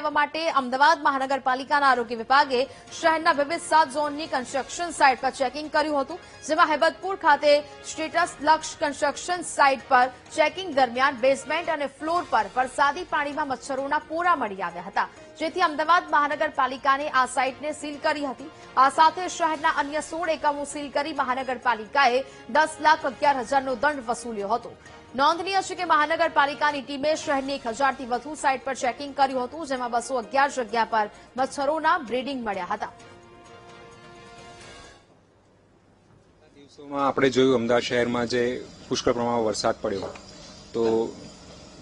લેવા માટે અમદાવાદ મહાનગરપાલિકાના આરોગ્ય વિભાગે શહેરના વિવિધ 7 ઝોનની કન્સ્ટ્રક્શન સાઇટ પર ચેકિંગ કર્યું હતું, જેમાં હેબતપુર ખાતે સ્ટેટસ લક્ષ કન્સ્ટ્રક્શન સાઇટ પર ચેકિંગ દરમિયાન બેઝમેન્ટ અને ફ્લોર પર વરસાદી પાણીમાં મચ્છરોના પોરા મળી આવ્યા હતા, જેથી અમદાવાદ મહાનગરપાલિકાને આ સાઇટને સીલ કરી હતી। આ સાથે શહેરના અન્ય 16 એકમો સીલ કરી મહાનગરપાલિકાએ 10,11,000નો દંડ વસૂલ્યો હતો। નોંધનીય છે કે મહાનગરપાલિકાની ટીમે શહેરની 1000થી વધુ સાઇટ પર ચેકિંગ કર્યું હતું, જેમાં 211 જગ્યા પર મચ્છરોના બ્રીડિંગ મળ્યા હતા। દિવસોમાં આપણે જોયું અમદાવાદ શહેરમાં જે પુષ્કળ પ્રમાણમાં વરસાદ પડ્યો, તો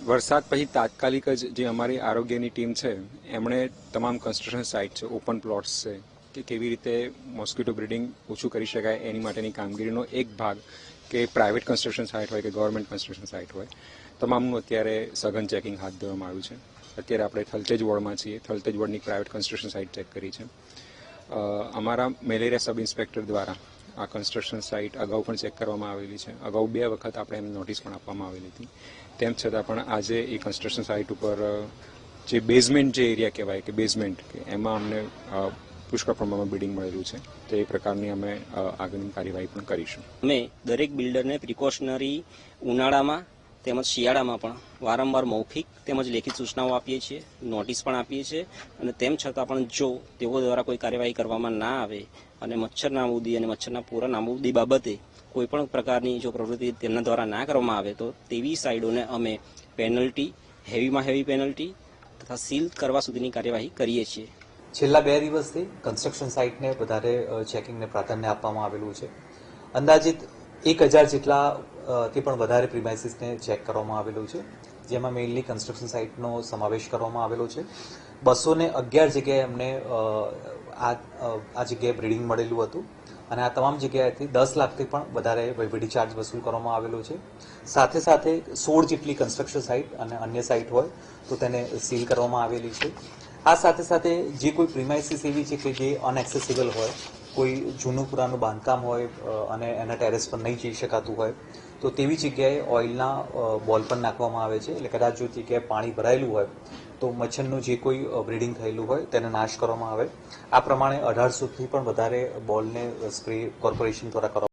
વરસાદ પછી તાત્કાલિક જ જે અમારી આરોગ્યની ટીમ છે એમણે તમામ કન્સ્ટ્રક્શન સાઇટ છે, ઓપન પ્લોટ્સ છે કે કેવી રીતે મોસ્કિટો બ્રીડિંગ ઓછું કરી શકાય એની માટેની કામગીરીનો એક ભાગ કે પ્રાઇવેટ કન્સ્ટ્રક્શન સાઇટ હોય કે ગવર્મેન્ટ કન્સ્ટ્રક્શન સાઇટ હોય, તમામનું અત્યારે સઘન ચેકિંગ હાથ ધરવામાં આવ્યું છે। અત્યારે આપણે થલતેજ વોર્ડમાં છીએ, થલતેજ વોર્ડની પ્રાઇવેટ કન્સ્ટ્રક્શન સાઇટ ચેક કરી છે। અમારા મેલેરિયા સબ ઇન્સ્પેક્ટર દ્વારા આ કન્સ્ટ્રક્શન સાઇટ અગાઉ પણ ચેક કરવામાં આવેલી છે। અગાઉ 2 વખત આપણે એમને નોટિસ પણ આપવામાં આવેલી હતી, તેમ છતાં પણ આજે એ કન્સ્ટ્રક્શન સાઇટ ઉપર જે બેઝમેન્ટ જે એરિયા કહેવાય કે બેઝમેન્ટ કે એમાં અમને પુષ્કળ પ્રમાણમાં બિલ્ડિંગ મળેલું છે, તો એ પ્રકારની અમે આગળની કાર્યવાહી પણ કરીશું। અમે દરેક બિલ્ડરને પ્રિકોશનરી ઉનાળામાં તેમજ શિયાળામાં પણ વારંવાર મૌખિક તેમજ લેખિત સૂચનાઓ આપીએ છીએ, નોટિસ પણ આપીએ છીએ, અને તેમ છતાં પણ જો તેઓ દ્વારા કોઈ કાર્યવાહી કરવામાં ના આવે અને મચ્છર નાબૂદી અને મચ્છરના પૂરા નાબૂદી બાબતે કોઈપણ પ્રકારની જો પ્રવૃત્તિ તેમના દ્વારા ના કરવામાં આવે તો તેવી સાઇડોને અમે પેનલ્ટી, હેવીમાં હેવી પેનલ્ટી તથા સીલ કરવા સુધીની કાર્યવાહી કરીએ છીએ। છેલ્લા 2 દિવસથી કન્સ્ટ્રક્શન સાઇટને વધારે ચેકિંગને પ્રાધાન્ય આપવામાં આવેલું છે। અંદાજિત 1000 જેટલા થી પણ વધારે પ્રિમાઇસીસને ચેક કરવામાં આવેલું છે, જેમાં મેઇનલી કન્સ્ટ્રક્શન સાઇટનો સમાવેશ કરવામાં આવેલો છે। 211 જગ્યાએ અમને આ જગ્યાએ બ્રીડિંગ મળેલું હતું, અને આ તમામ જગ્યાએથી 10 લાખથી પણ વધારે વહીવટી ચાર્જ વસૂલ કરવામાં આવેલો છે। સાથે સાથે 16 જેટલી કન્સ્ટ્રક્શન સાઇટ અને અન્ય સાઇટ હોય તો તેને સીલ કરવામાં આવેલી છે। આ સાથે સાથે જે કોઈ પ્રિમાઇસીસ એવી છે કે જે અનએક્સેસિબલ હોય, કોઈ જૂનું પુરાનું બાંધકામ હોય અને એના ટેરેસ પર નહીં જઈ શકાતું હોય, તો તેવી જગ્યાએ ઓઇલના બોલ પણ નાખવામાં આવે છે। એટલે કદાચ જો જગ્યાએ પાણી ભરાયેલું હોય તો મચ્છરનું જે કોઈ બ્રીડિંગ થયેલું હોય તેને નાશ કરવામાં આવે। આ પ્રમાણે 1800થી પણ વધારે બોલને સ્પ્રે કોર્પોરેશન દ્વારા કરવામાં